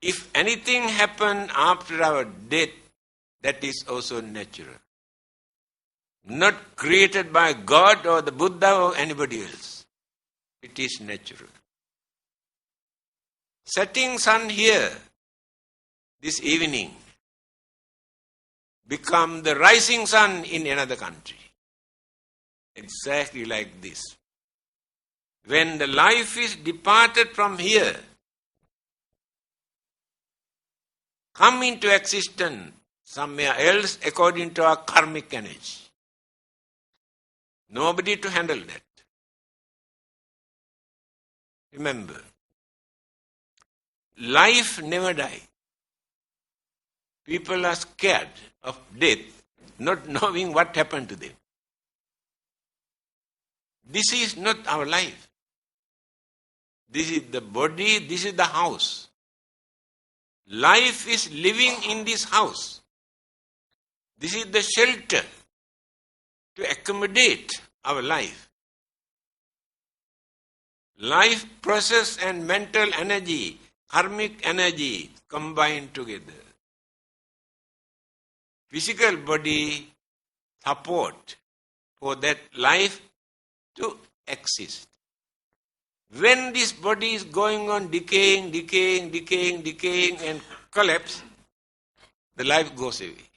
If anything happens after our death, that is also natural. Not created by God or the Buddha or anybody else. It is natural. Setting sun here this evening become the rising sun in another country. Exactly like this. When the life is departed from here, come into existence somewhere else according to our karmic energy. Nobody to handle that. Remember, life never dies. People are scared of death, not knowing what happened to them. This is not our life. This is the body, this is the house. Life is living in this house. This is the shelter to accommodate our life. Life process and mental energy, karmic energy combined together. Physical body support for that life to exist. When this body is going on decaying and collapse, the life goes away.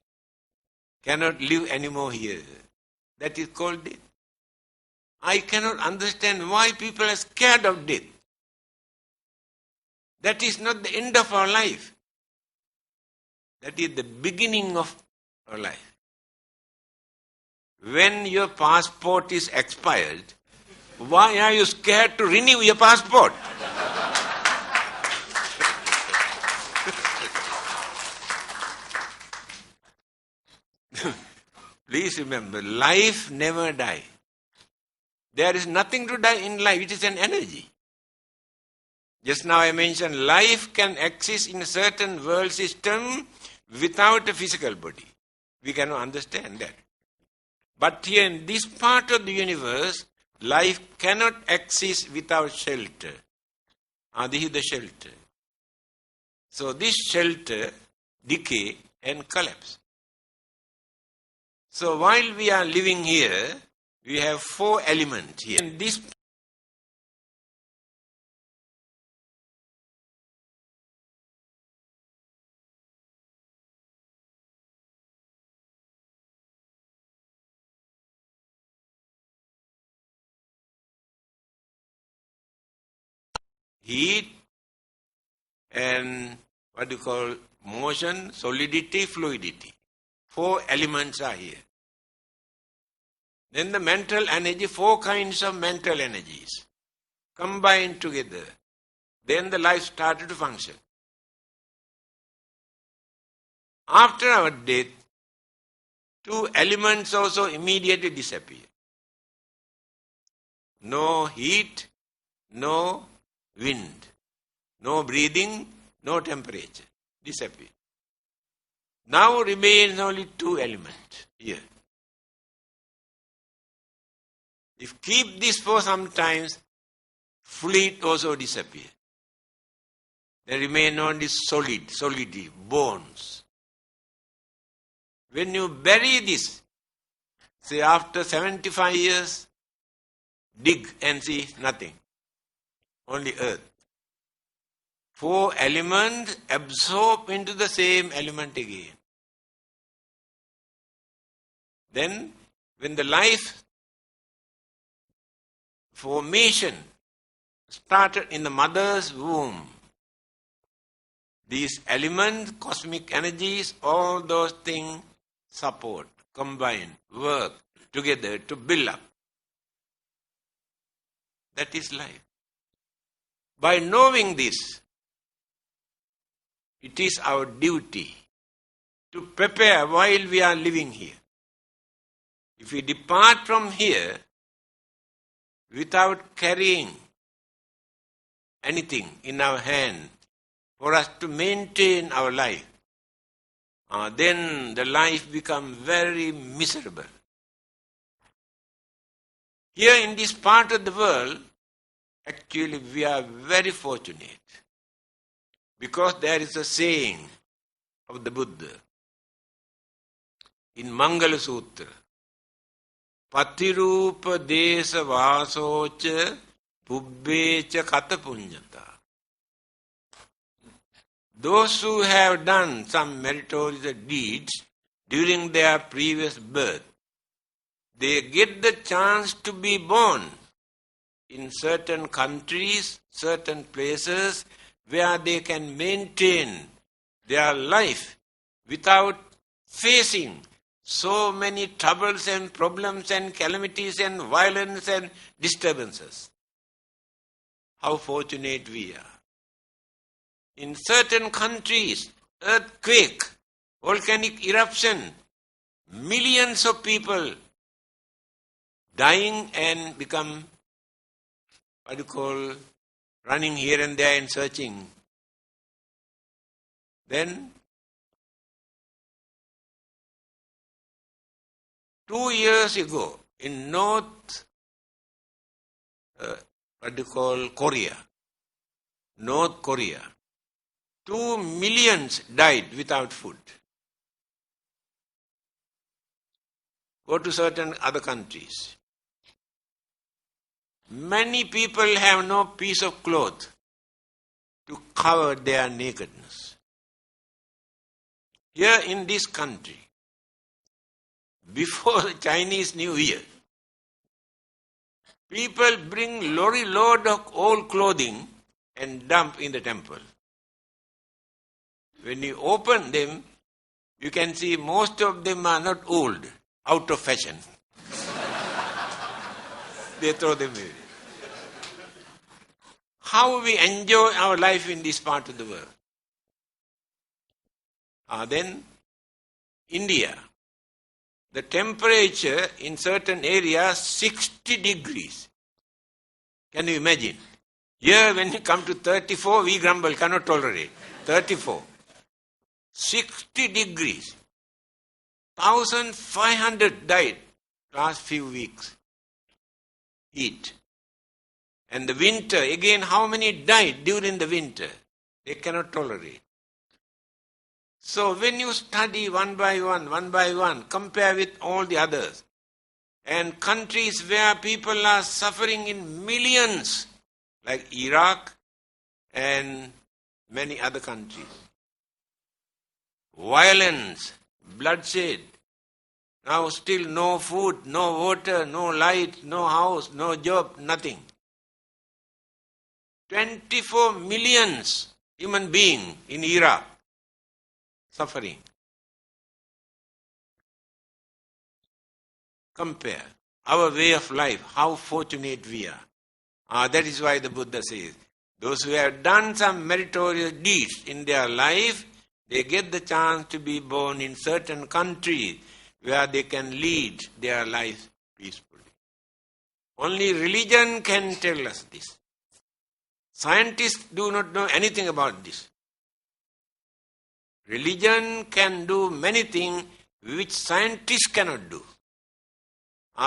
Cannot live anymore here. That is called death. I cannot understand why people are scared of death. That is not the end of our life. That is the beginning of our life. When your passport is expired, why are you scared to renew your passport? Please remember, life never dies. There is nothing to die in life. It is an energy. Just now I mentioned life can exist in a certain world system without a physical body. We cannot understand that. But here in this part of the universe, life cannot exist without shelter. This is the shelter. So this shelter decay and collapse. So while we are living here, we have 4 elements here. And this heat and what you call motion, solidity, fluidity. 4 elements are here. Then the mental energy, 4 kinds of mental energies combined together. Then the life started to function. After our death, 2 elements also immediately disappear. No heat, no wind, no breathing, no temperature. Disappear. Now remains only 2 elements here. If keep this for some times, fluid also disappear. There remain only solidity, bones. When you bury this, say after 75 years, dig and see nothing. Only earth. 4 elements absorb into the same element again. Then, when the life formation started in the mother's womb, these elements, cosmic energies, all those things support, combine, work together to build up. That is life. By knowing this, it is our duty to prepare while we are living here. If we depart from here without carrying anything in our hand for us to maintain our life, then the life becomes very miserable. Here in this part of the world, actually we are very fortunate. Because there is a saying of the Buddha in Mangala Sutra, Patirupa desa vasocha pubbecha kata punyata. Those who have done some meritorious deeds during their previous birth, they get the chance to be born in certain countries, certain places where they can maintain their life without facing so many troubles and problems and calamities and violence and disturbances. How fortunate we are. In certain countries, earthquake, volcanic eruption, millions of people dying and become, running here and there and searching. Then, 2 years ago, in Korea, North Korea, 2 million died without food. Go to certain other countries. Many people have no piece of cloth to cover their nakedness. Here in this country, before the Chinese New Year, people bring lorry load of old clothing and dump in the temple. When you open them, you can see most of them are not old, out of fashion. They throw them away. How we enjoy our life in this part of the world. Then, India. The temperature in certain areas, 60 degrees. Can you imagine? Here, when you come to 34, we grumble, cannot tolerate. 34. 60 degrees. 1,500 died last few weeks. Heat. And the winter, again, how many died during the winter? They cannot tolerate. So when you study one by one, compare with all the others, and countries where people are suffering in millions, like Iraq and many other countries. Violence, bloodshed, now still no food, no water, no light, no house, no job, nothing. 24 million human beings in Iraq suffering. Compare our way of life, how fortunate we are. That is why the Buddha says, those who have done some meritorious deeds in their life, they get the chance to be born in certain countries where they can lead their life peacefully. Only religion can tell us this. Scientists do not know anything about this. Religion can do many things which scientists cannot do.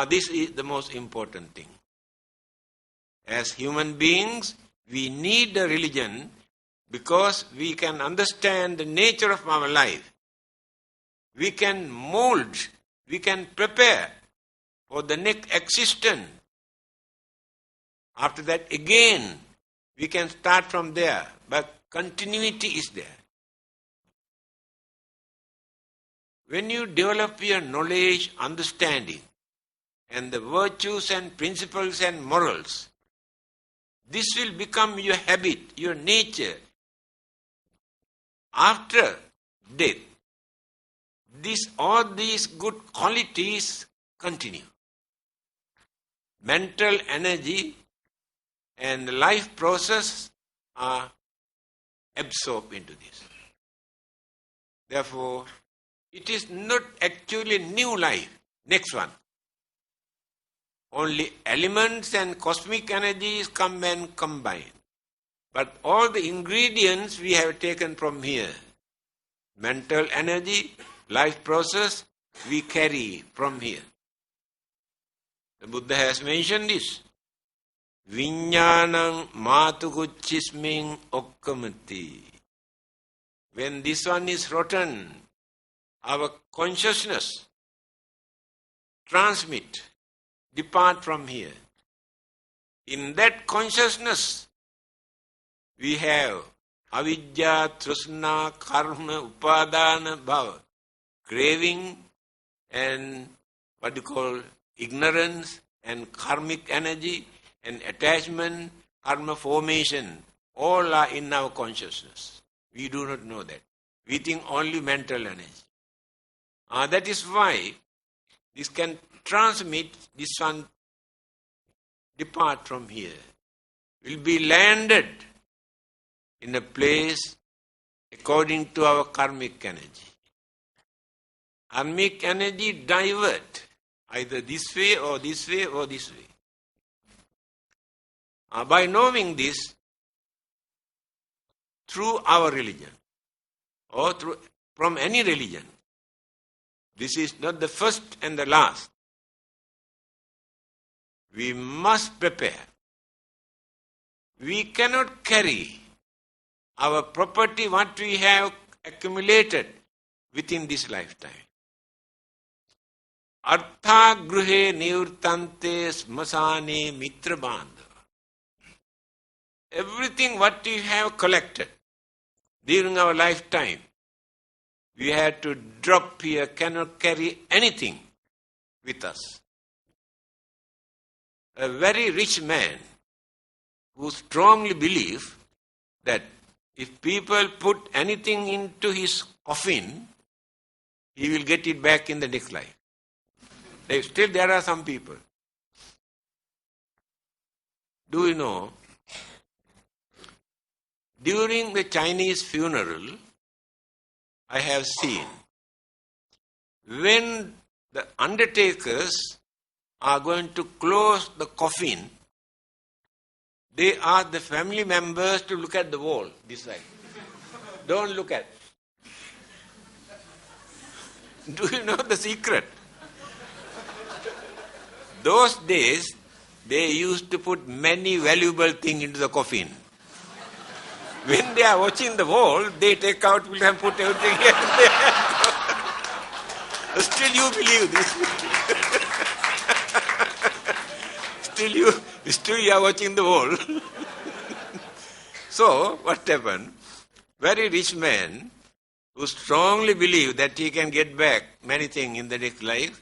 This is the most important thing. As human beings, we need a religion because we can understand the nature of our life. We can mold, we can prepare for the next existence. After that, again, we can start from there, but continuity is there. When you develop your knowledge, understanding, and the virtues and principles and morals, this will become your habit, your nature. After death, all these good qualities continue. Mental energy and the life process are absorbed into this. Therefore, it is not actually new life. Next one. Only elements and cosmic energies come and combine. But all the ingredients we have taken from here. Mental energy, life process, we carry from here. The Buddha has mentioned this. Viññānaṁ mātukuchismiṁ okkamati. When this one is rotten, our consciousness transmit, depart from here. In that consciousness, we have avidya, trusna, karma, upadana, bhava, craving and what you call ignorance and karmic energy and attachment, karma formation, all are in our consciousness. We do not know that. We think only mental energy. That is why this can transmit, this one depart from here, will be landed in a place according to our karmic energy. Karmic energy divert either this way or this way or this way. By knowing this through our religion or from any religion, this is not the first and the last. We must prepare. We cannot carry our property, what we have accumulated within this lifetime. Artha gruhe nivurtante smasane mitra bandhava. Everything what we have collected during our lifetime, we had to drop here, cannot carry anything with us. A very rich man who strongly believes that if people put anything into his coffin, he will get it back in the next life. Still there are some people. Do you know, during the Chinese funeral, I have seen, when the undertakers are going to close the coffin, they ask the family members to look at the wall, this side. Don't look at. Do you know the secret? Those days, they used to put many valuable things into the coffin. When they are watching the wall, they take out, will have put everything here and there. Still you believe this. Still you are watching the wall. So, what happened? Very rich man who strongly believed that he can get back many things in the next life,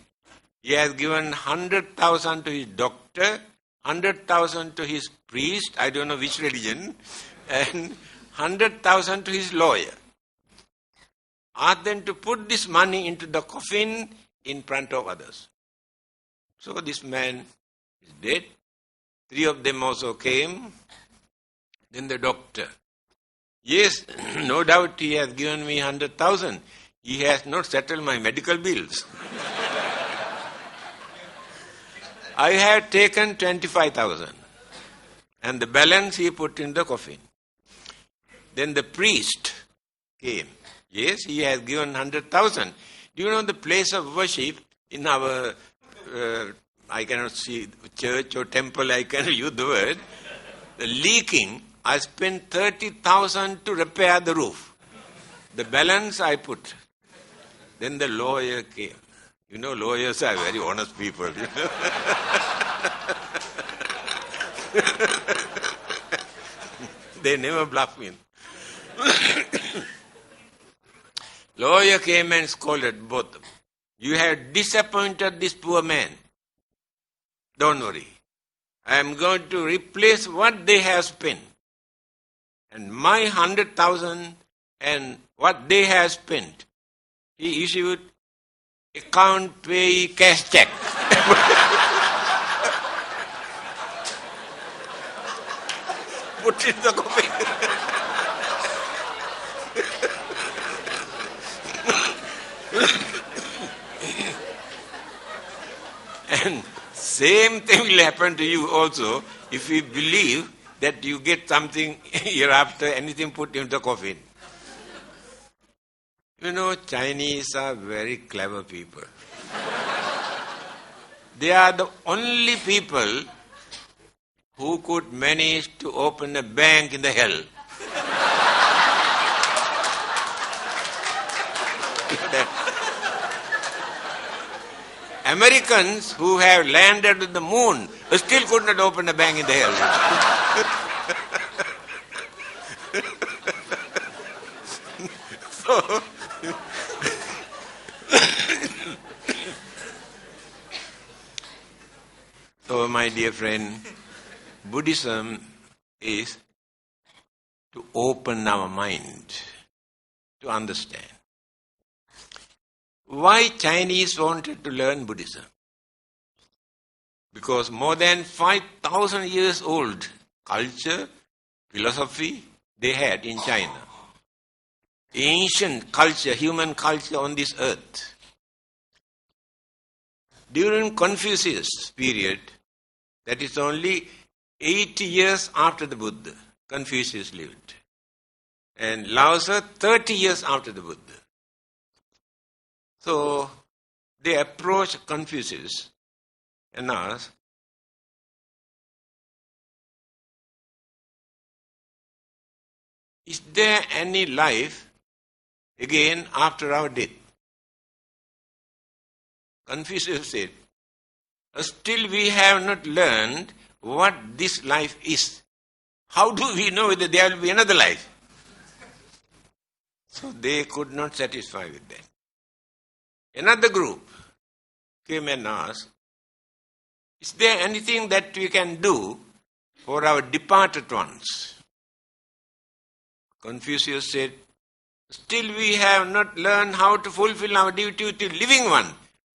he has given 100,000 to his doctor, 100,000 to his priest, I don't know which religion, and 100,000 to his lawyer. Asked them to put this money into the coffin in front of others. So this man is dead. 3 of them also came. Then the doctor. Yes, no doubt he has given me 100,000. He has not settled my medical bills. I have taken 25,000. And the balance he put in the coffin. Then the priest came. Yes, he has given 100,000. Do you know the place of worship in our, I cannot see church or temple, I cannot use the word, the leaking, I spent 30,000 to repair the roof. The balance I put. Then the lawyer came. You know, lawyers are very honest people. You know? They never bluff me. Lawyer came and scolded both. You have disappointed this poor man. Don't worry. I am going to replace what they have spent. And my 100,000 and what they have spent. He issued account pay cash check. Put it in the coffin. And same thing will happen to you also if you believe that you get something hereafter, anything put in the coffin. You know, Chinese are very clever people. They are the only people who could manage to open a bank in the hell. that Americans who have landed on the moon still could not open a bank in the helmet. So, my dear friend, Buddhism is to open our mind to understand. Why Chinese wanted to learn Buddhism? Because more than 5,000 years old culture, philosophy they had in China. Ancient culture, human culture on this earth. During Confucius period, that is only 80 years after the Buddha, Confucius lived. And Lao Tzu 30 years after the Buddha. So, they approached Confucius and asked, is there any life again after our death? Confucius said, still we have not learned what this life is. How do we know whether there will be another life? So they could not satisfy with that. Another group came and asked, is there anything that we can do for our departed ones? Confucius said, still we have not learned how to fulfill our duty with the living one.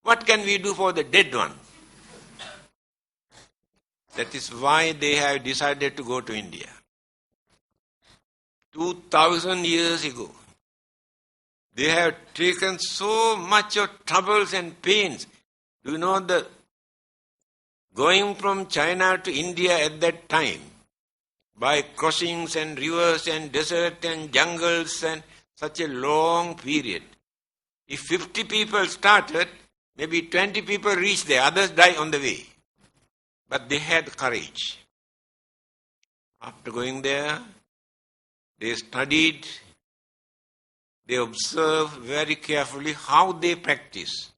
What can we do for the dead one? That is why they have decided to go to India. 2,000 years ago, they have taken so much of troubles and pains. Do you know the going from China to India at that time, by crossings and rivers and desert and jungles and such a long period. If 50 people started, maybe 20 people reached there, others died on the way. But they had courage. After going there, they studied, they observed very carefully how they practice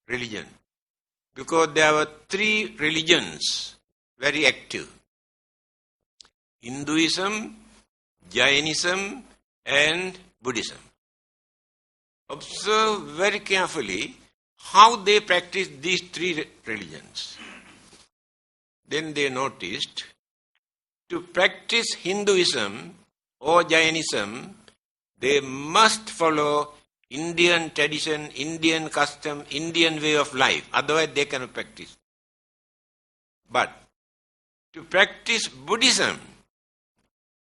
religion. Because there were 3 religions very active. Hinduism, Jainism and Buddhism. Observe very carefully how they practice these 3 religions. Then they noticed to practice Hinduism or Jainism, they must follow Indian tradition, Indian custom, Indian way of life. Otherwise they cannot practice. But to practice Buddhism,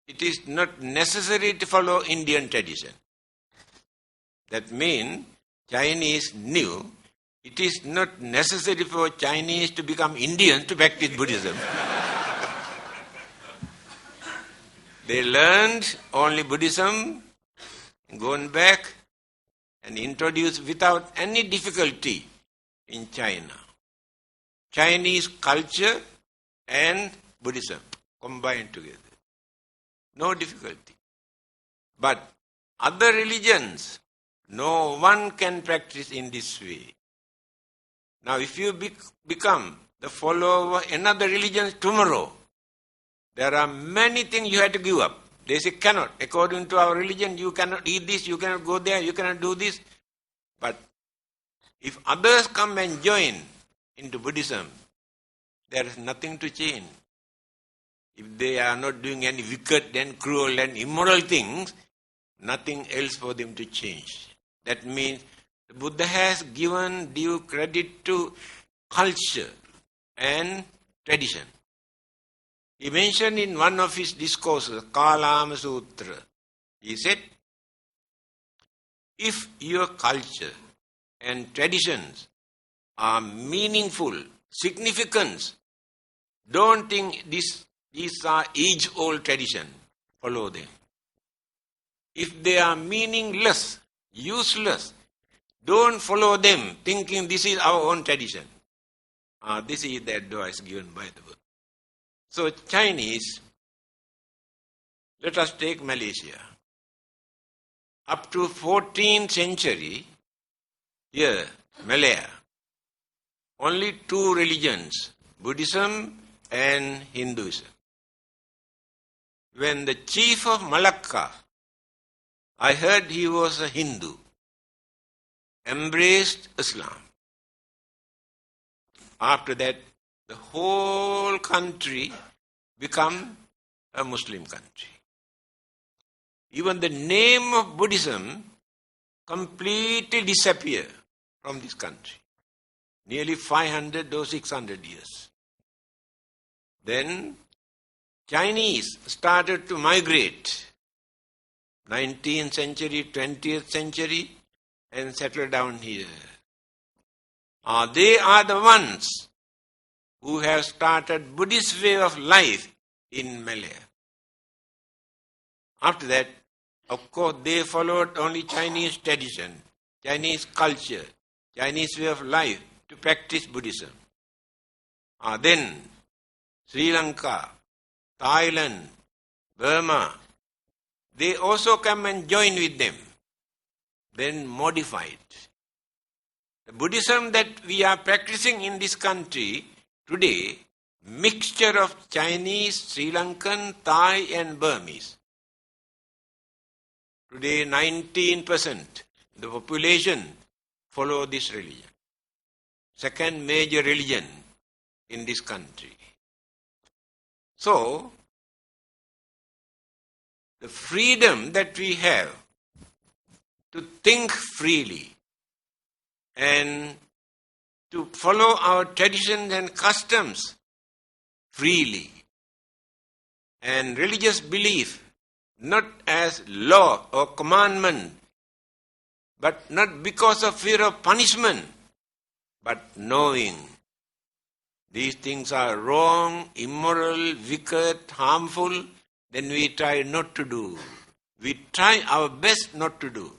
it is not necessary to follow Indian tradition. That means Chinese knew it is not necessary for Chinese to become Indians to practice Buddhism. They learned only Buddhism, gone back and introduced without any difficulty in China. Chinese culture and Buddhism combined together. No difficulty. But other religions, no one can practice in this way. Now if you become the follower of another religion tomorrow, there are many things you have to give up. They say cannot. According to our religion, you cannot eat this, you cannot go there, you cannot do this. But if others come and join into Buddhism, there is nothing to change. If they are not doing any wicked and cruel and immoral things, nothing else for them to change. That means the Buddha has given due credit to culture and tradition. He mentioned in one of his discourses, Kalama Sutra, he said, if your culture and traditions are meaningful, significant, don't think these are age-old tradition. Follow them. If they are meaningless, useless, don't follow them thinking this is our own tradition. This is the advice given by the Buddha. So Chinese, let us take Malaysia. Up to 14th century, here, Malaya, only two religions, Buddhism and Hinduism. When the chief of Malacca, I heard he was a Hindu, embraced Islam. After that, the whole country became a Muslim country. Even the name of Buddhism completely disappeared from this country. Nearly 500 or 600 years. Then Chinese started to migrate 19th century, 20th century and settle down here. They are the ones who have started Buddhist way of life in Malaya. After that, of course, they followed only Chinese tradition, Chinese culture, Chinese way of life to practice Buddhism. Then Sri Lanka, Thailand, Burma, they also come and join with them, then modified. The Buddhism that we are practicing in this country today, mixture of Chinese, Sri Lankan, Thai and Burmese. Today 19% the population follow this religion. Second major religion in this country. So, the freedom that we have to think freely and to follow our traditions and customs freely and religious belief not as law or commandment, but not because of fear of punishment, but knowing these things are wrong, immoral, wicked, harmful, then we try not to do. We try our best not to do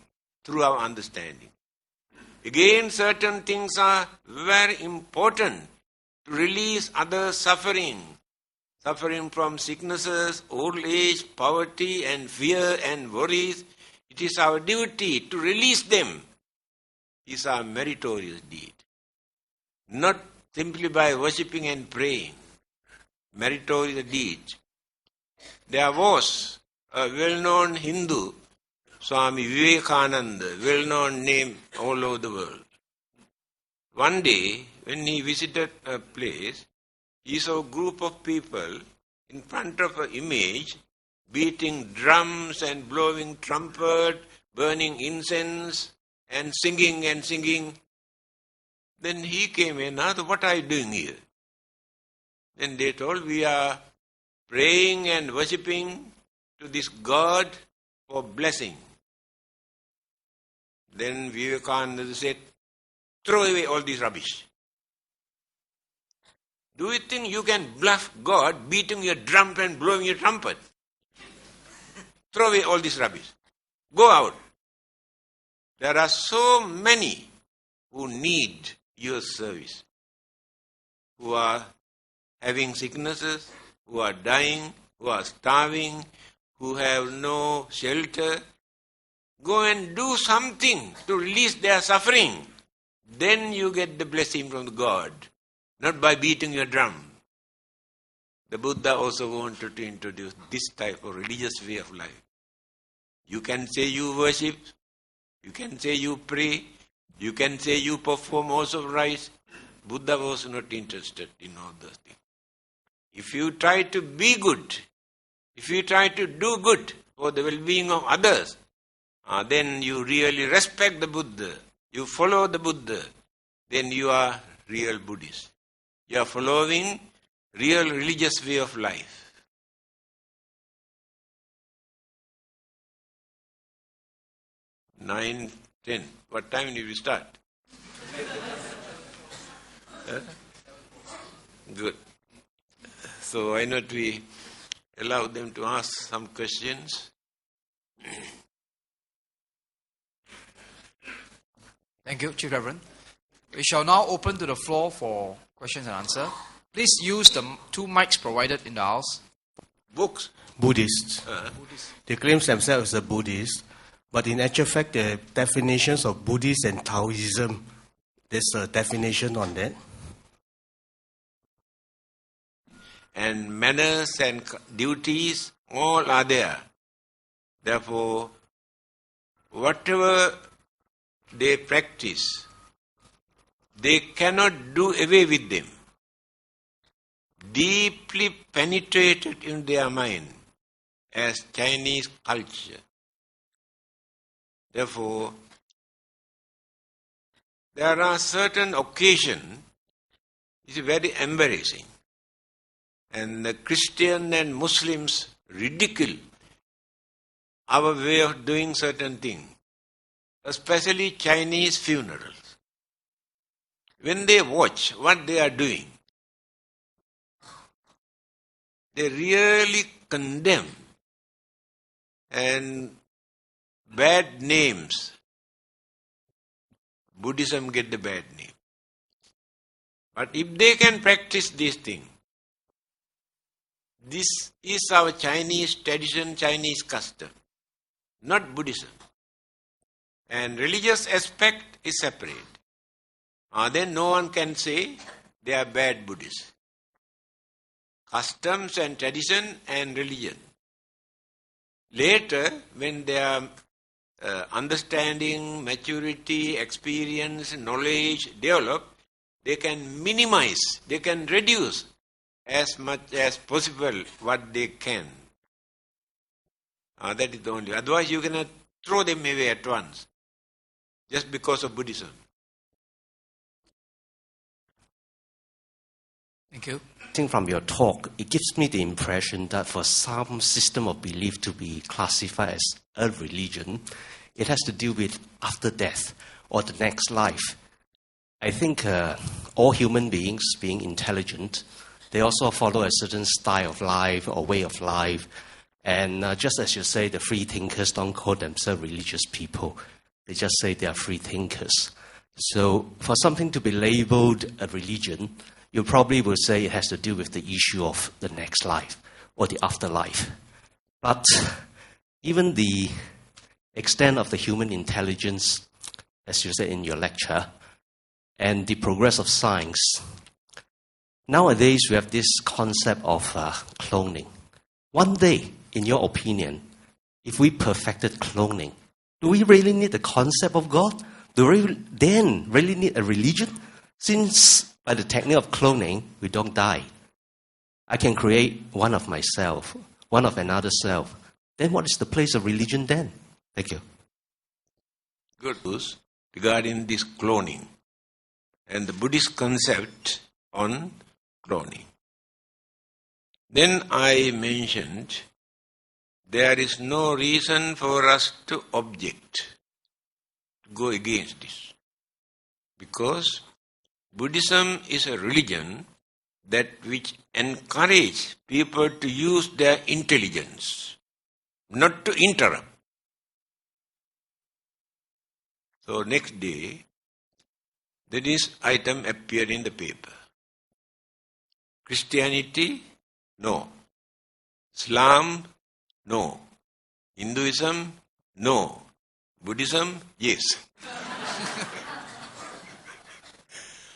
through our understanding. Again, certain things are very important to release others' suffering. Suffering from sicknesses, old age, poverty and fear and worries. It is our duty to release them. It is our meritorious deed. Not simply by worshipping and praying. Meritorious deed. There was a well-known Hindu, Swami Vivekananda, well-known name all over the world. One day, when he visited a place, he saw a group of people in front of an image, beating drums and blowing trumpet, burning incense and singing and singing. Then he came and asked, what are you doing here? Then they told, we are praying and worshipping to this God for blessing. Then Vivekananda said, throw away all this rubbish. Do you think you can bluff God beating your drum and blowing your trumpet? Throw away all this rubbish. Go out. There are so many who need your service, who are having sicknesses, who are dying, who are starving, who have no shelter. Go and do something to release their suffering. Then you get the blessing from God. Not by beating your drum. The Buddha also wanted to introduce this type of religious way of life. You can say you worship, you can say you pray, you can say you perform also rites. Buddha was not interested in all those things. If you try to be good, if you try to do good for the well-being of others, then you really respect the Buddha, you follow the Buddha, then you are real Buddhist. You are following real religious way of life. Nine, 10. What time did we start? Good. So why not we allow them to ask some questions? Thank you, Chief Reverend. We shall now open to the floor for questions and answer. Please use the two mics provided in the house. Books. Buddhists. They claim themselves as a Buddhist, But in actual fact, the definitions of Buddhism and Taoism, there's a definition on that. And manners and duties, all are there. Therefore, whatever they practice, they cannot do away with them. Deeply penetrated in their mind as Chinese culture. Therefore, there are certain occasions, it's very embarrassing. And the Christian and Muslims ridicule our way of doing certain things, especially Chinese funerals. When they watch what they are doing, they really condemn and bad names. Buddhism get the bad name. But if they can practice these things, this is our Chinese tradition, Chinese custom, not Buddhism. And religious aspect is separate. Then no one can say they are bad Buddhists. Customs and tradition and religion. Later, when their understanding, maturity, experience, knowledge develop, they can minimize, they can reduce as much as possible what they can. That is the only. Otherwise, you cannot throw them away at once, just because of Buddhism. Thank you. I think from your talk, it gives me the impression that for some system of belief to be classified as a religion, it has to do with after death or the next life. I think all human beings, being intelligent, they also follow a certain style of life or way of life. And just as you say, the free thinkers don't call themselves religious people. They just say they are free thinkers. So for something to be labeled a religion, you probably will say it has to do with the issue of the next life or the afterlife. But even the extent of the human intelligence, as you said in your lecture, and the progress of science, nowadays we have this concept of cloning. One day, in your opinion, if we perfected cloning, do we really need the concept of God? Do we then really need a religion? Since by the technique of cloning, we don't die. I can create one of myself, one of another self. Then what is the place of religion then? Thank you. Good news regarding this cloning and the Buddhist concept on cloning. Then I mentioned there is no reason for us to object, to go against this. Because Buddhism is a religion that which encourages people to use their intelligence, not to interrupt. So next day, this item appeared in the paper. Christianity, no. Islam, no. Hinduism, no. Buddhism, yes.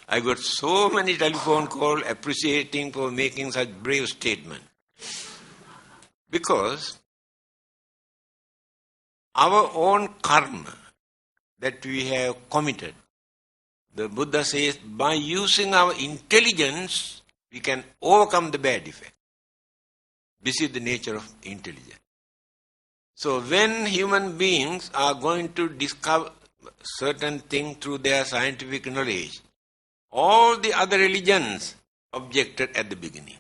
I got so many telephone calls appreciating for making such brave statement. Because our own karma that we have committed, the Buddha says, by using our intelligence, we can overcome the bad effect. This is the nature of intelligence. So when human beings are going to discover certain things through their scientific knowledge, all the other religions objected at the beginning.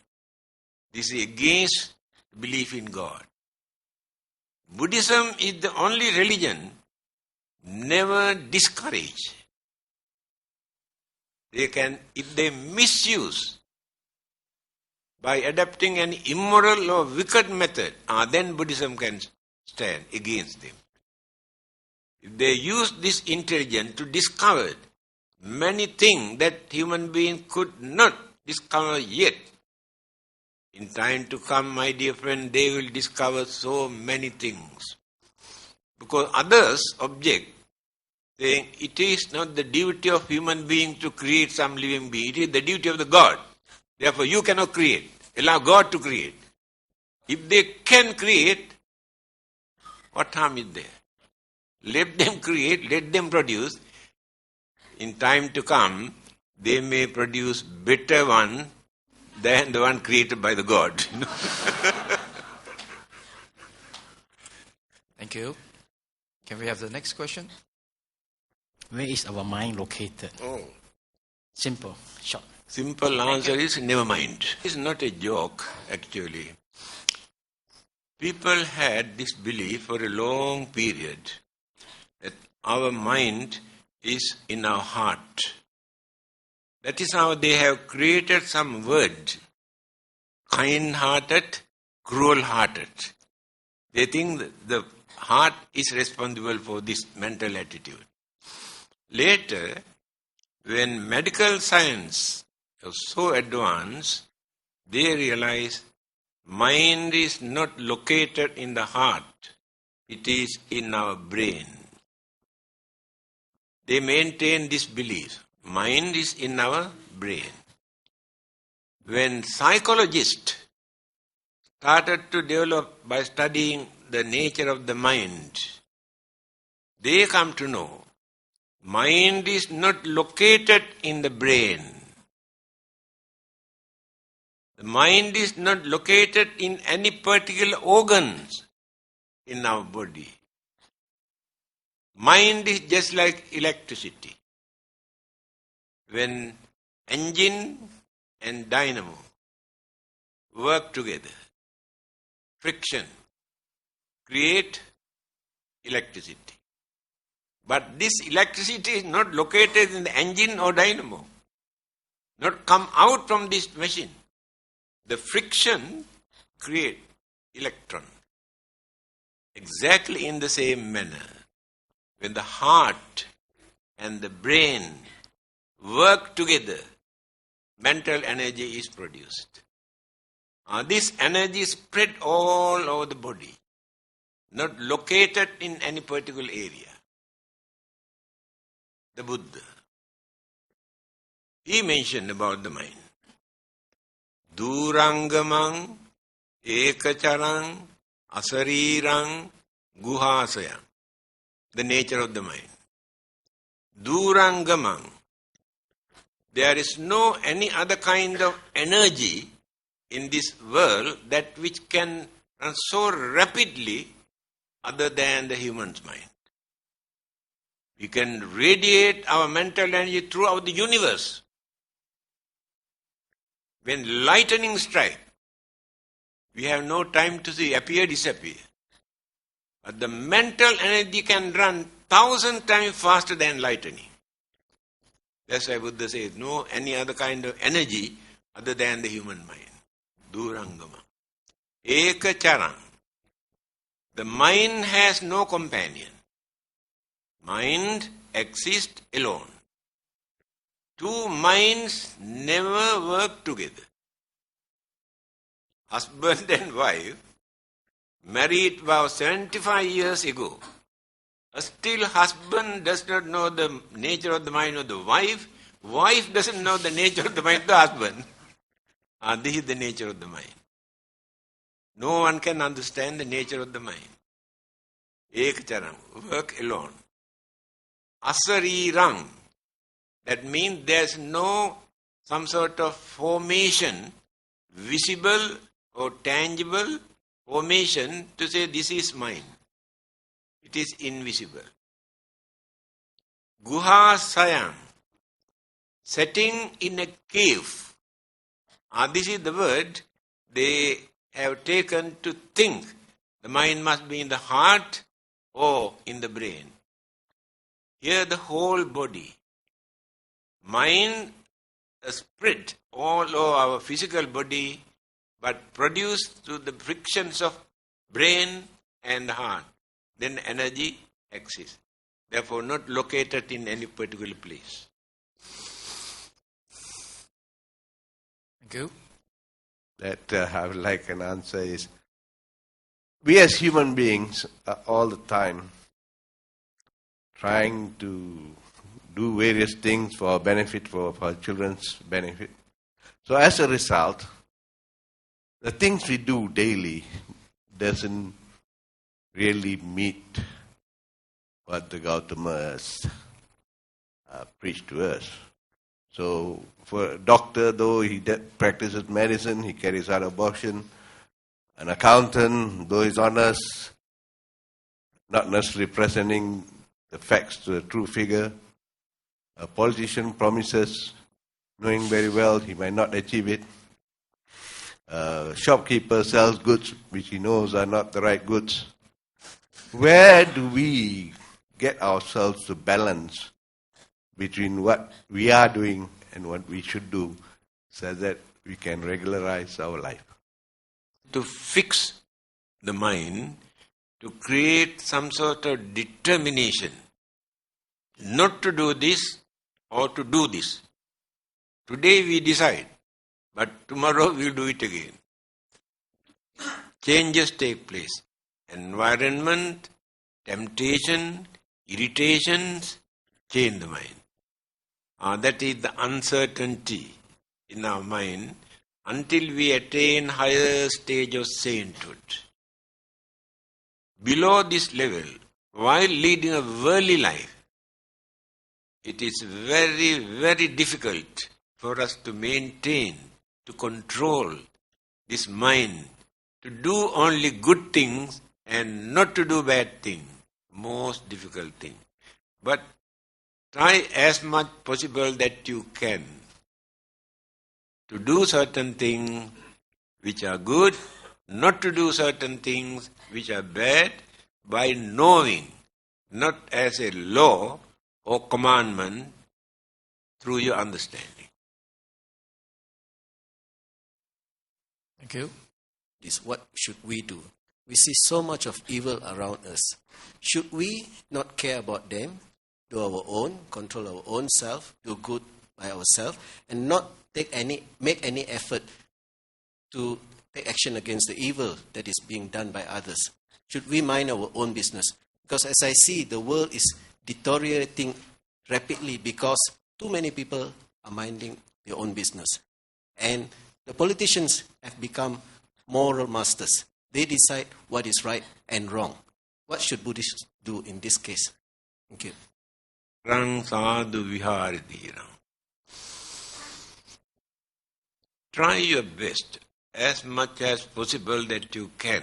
This is against belief in God. Buddhism is the only religion never discourage. They can, if they misuse by adopting an immoral or wicked method, then Buddhism can stand against them. If they use this intelligence to discover many things that human beings could not discover yet, in time to come, my dear friend, they will discover so many things. Because others object, saying it is not the duty of human being to create some living being. It is the duty of the God. Therefore, you cannot create. Allow God to create. If they can create, what harm is there? Let them create, let them produce. In time to come, they may produce better one than the one created by the God. Thank you. Can we have the next question? Where is our mind located? Oh. Simple, short. Simple answer is never mind. It's not a joke, actually. People had this belief for a long period that our mind is in our heart. That is how they have created some word, kind-hearted, cruel-hearted. They think that the heart is responsible for this mental attitude. Later, when medical science was so advanced, they realized mind is not located in the heart, it is in our brain. They maintain this belief. Mind is in our brain. When psychologists started to develop by studying the nature of the mind, they come to know mind is not located in the brain. The mind is not located in any particular organs in our body. Mind is just like electricity. When engine and dynamo work together, friction create electricity. But this electricity is not located in the engine or dynamo, not come out from this machine. The friction create electron. Exactly in the same manner, when the heart and the brain work together, mental energy is produced. This energy is spread all over the body, not located in any particular area. The Buddha, he mentioned about the mind. Durangamang, ekacharang, asarirang, guhasayang. The nature of the mind. Durangamang. There is no any other kind of energy in this world that which can run so rapidly other than the human's mind. We can radiate our mental energy throughout the universe. When lightning strikes, we have no time to see appear, disappear. But the mental energy can run 1,000 times faster than lightning. That's why Buddha says, no any other kind of energy other than the human mind. Durangama. Ekacharang. The mind has no companion. Mind exists alone. Two minds never work together. Husband and wife married about 75 years ago. Still husband does not know the nature of the mind of the wife. Wife doesn't know the nature of the mind of the husband. This is the nature of the mind. No one can understand the nature of the mind. Ekcharam, work alone. Asarirang, that means there's no some sort of formation, visible or tangible formation to say this is mine. It is invisible. Guhasayam, setting in a cave. This is the word they have taken to think. The mind must be in the heart or in the brain. Here the whole body. Mind spread all over our physical body, but produced through the frictions of brain and heart. Then energy exists. Therefore not located in any particular place. Thank you. That I would like an answer is, we as human beings all the time trying to do various things for our benefit, for our children's benefit. So as a result, the things we do daily doesn't really meet what the Gautama has preached to us. So for a doctor, though he practices medicine, he carries out abortion. An accountant, though he's honest, not necessarily presenting the facts to a true figure. A politician promises, knowing very well he might not achieve it. A shopkeeper sells goods which he knows are not the right goods. Where do we get ourselves to balance between what we are doing and what we should do so that we can regularize our life? To fix the mind, to create some sort of determination not to do this or to do this. Today we decide, but tomorrow we'll do it again. Changes take place. Environment, temptation, irritations change the mind. That is the uncertainty in our mind until we attain higher stage of sainthood. Below this level, while leading a worldly life, it is very, very difficult for us to maintain, to control this mind, to do only good things and not to do bad things. Most difficult thing. But try as much possible that you can to do certain things which are good, not to do certain things which are bad, by knowing, not as a law or commandment, through your understanding. Thank you. Is what should we do? We see so much of evil around us. Should we not care about them, do our own, control our own self, do good by ourselves, and not make any effort to take action against the evil that is being done by others? Should we mind our own business? Because as I see, the world is deteriorating rapidly because too many people are minding their own business. And the politicians have become moral masters. They decide what is right and wrong. What should Buddhists do in this case? Thank you. Rang sadhu viharidira. Try your best, as much as possible that you can,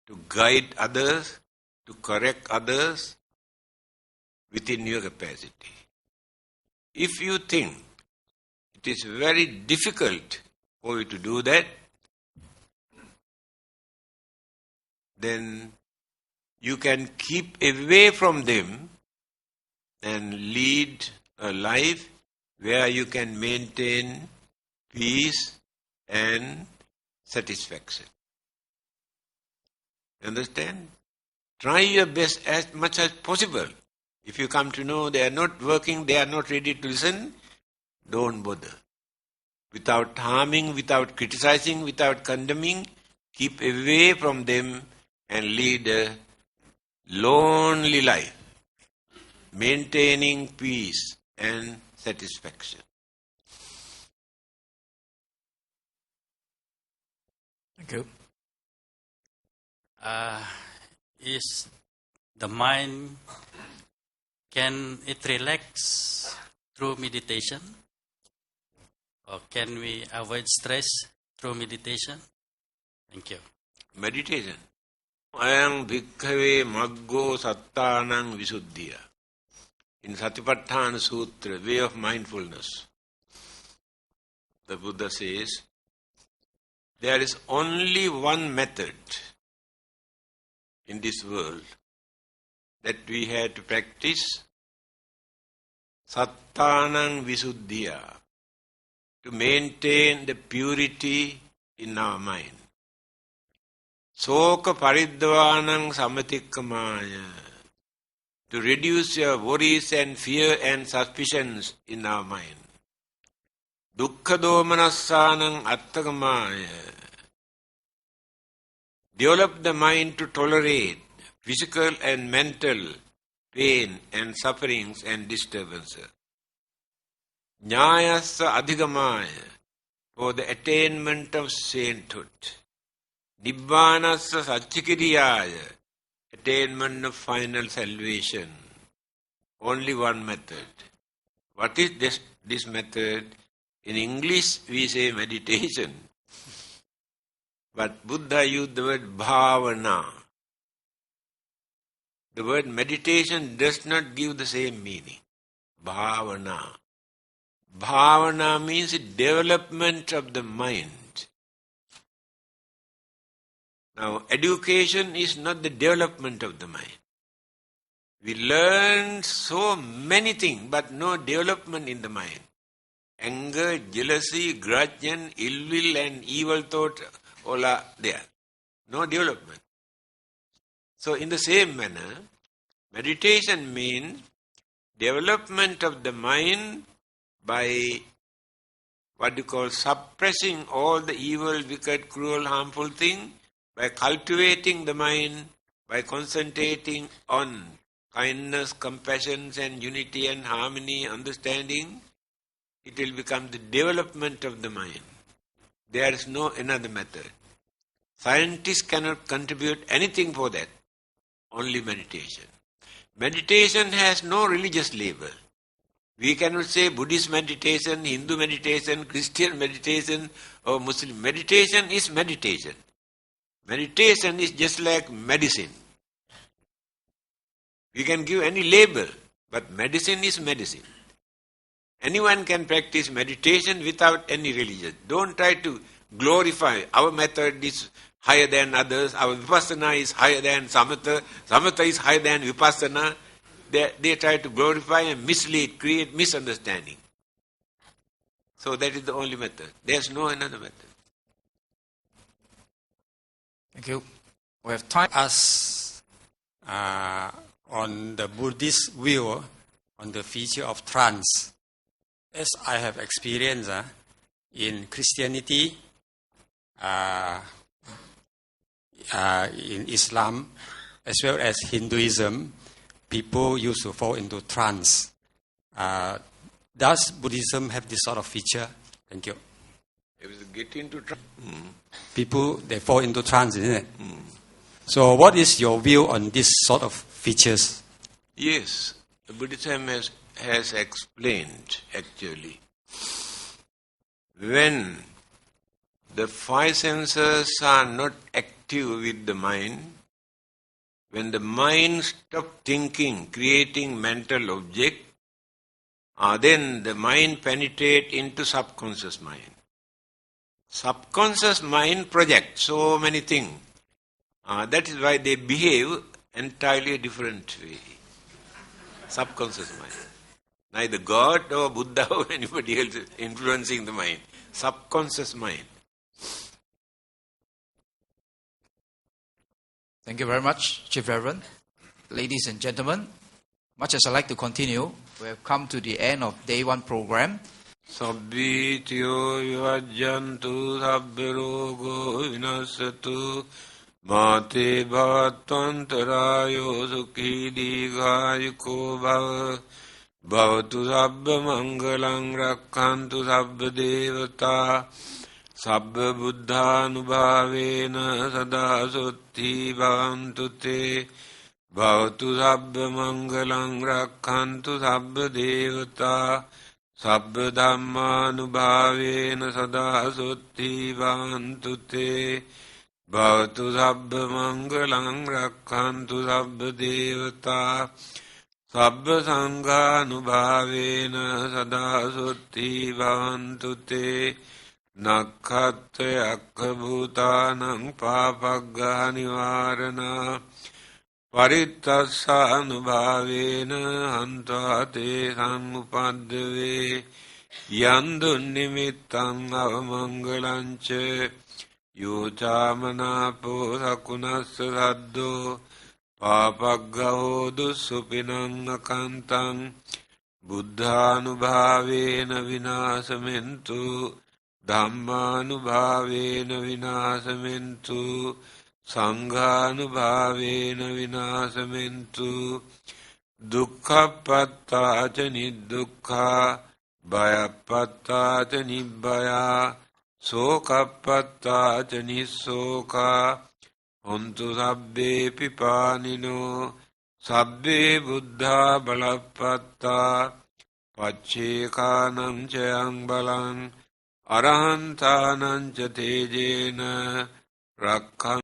to guide others, to correct others within your capacity. If you think it is very difficult for you to do that, then you can keep away from them and lead a life where you can maintain peace and satisfaction. Understand? Try your best as much as possible. If you come to know they are not working, they are not ready to listen, don't bother. Without harming, without criticizing, without condemning, keep away from them and lead a lonely life, maintaining peace and satisfaction. Thank you. Is the mind, can it relax through meditation? Or can we avoid stress through meditation? Thank you. Meditation. Ayang bhikkhave maggo sattanang visuddhiya. In Satipatthana Sutra, way of mindfulness, the Buddha says, there is only one method in this world that we have to practice, sattanang visuddhiya, to maintain the purity in our mind. Soka paridvanang samatikkamaya, to reduce your worries and fear and suspicions in our mind. Dukkha domanassanang attagamaya, develop the mind to tolerate physical and mental pain and sufferings and disturbances. Nyayassa adhigamaya, for the attainment of sainthood. Nibbanassa satchikiriyaya, attainment of final salvation. Only one method. What is this method? In English we say meditation. But Buddha used the word bhavana. The word meditation does not give the same meaning. Bhavana. Bhavana means development of the mind. Now, education is not the development of the mind. We learn so many things, but no development in the mind. Anger, jealousy, grudge, and ill will and evil thought, all are there. No development. So, in the same manner, meditation means development of the mind by what you call suppressing all the evil, wicked, cruel, harmful things, by cultivating the mind, by concentrating on kindness, compassion, and unity and harmony, understanding, it will become the development of the mind. There is no another method. Scientists cannot contribute anything for that. Only meditation. Meditation has no religious label. We cannot say Buddhist meditation, Hindu meditation, Christian meditation, or Muslim. Meditation is meditation. Meditation is just like medicine. We can give any label, but medicine is medicine. Anyone can practice meditation without any religion. Don't try to glorify. Our method is higher than others. Our vipassana is higher than samatha. Samatha is higher than vipassana. They try to glorify and mislead, create misunderstanding. So that is the only method. There's no another method. Thank you. We have time. Us on the Buddhist view on the feature of trance. As I have experienced in Christianity, in Islam, as well as Hinduism, people used to fall into trance. Does Buddhism have this sort of feature? Thank you. If you get into trance. People, they fall into trance, isn't it? So what is your view on this sort of features? Yes, Buddhism has explained actually. When the five senses are not active with the mind, when the mind stops thinking, creating mental object, then the mind penetrates into subconscious mind. Subconscious mind projects so many things. That is why they behave entirely a different way. Subconscious mind. Neither God or Buddha or anybody else is influencing the mind. Subconscious mind. Thank you very much, Chief Reverend. Ladies and gentlemen, much as I like to continue, we have come to the end of day one program. Sabbitiyo vivajjantu sabbirogo vinasatu mate bhavattvantarayo sukhi digayuko bhava bhavatu sabba mangalang rakkhantu sabba devata sabba buddhanubhavena sada sutti bhavantu te bhavatu sabba mangalang rakkhantu sabba devata Sabba dhammanubhavena sada sutti bhavantu te bhavatu sabba mangalang rakkhantu sabba devata sabba sanghanubhavena sada sutti bhavantu te nakkhatte akkabhutanang papagga nivarana Parittassanubhavena hantva te samupaddave yandun nimittang avamangalanche yuchamanapo sakunassa saddo papaggavo dussupinang akantang buddhanubhavena vinasamentu dhammanubhavena vinasamentu Sanghanubhavena vinasamentu दुःखपत्ता च निर्दुःखा भयपत्ता च निर्भया शोकपत्ता च निःशोका हन्तु सब्बे पिपानिनो सब्बे बुद्धा बलपत्ता पच्चेकानं च यं बलं अरहन्तानं च तेजेन रक्षन्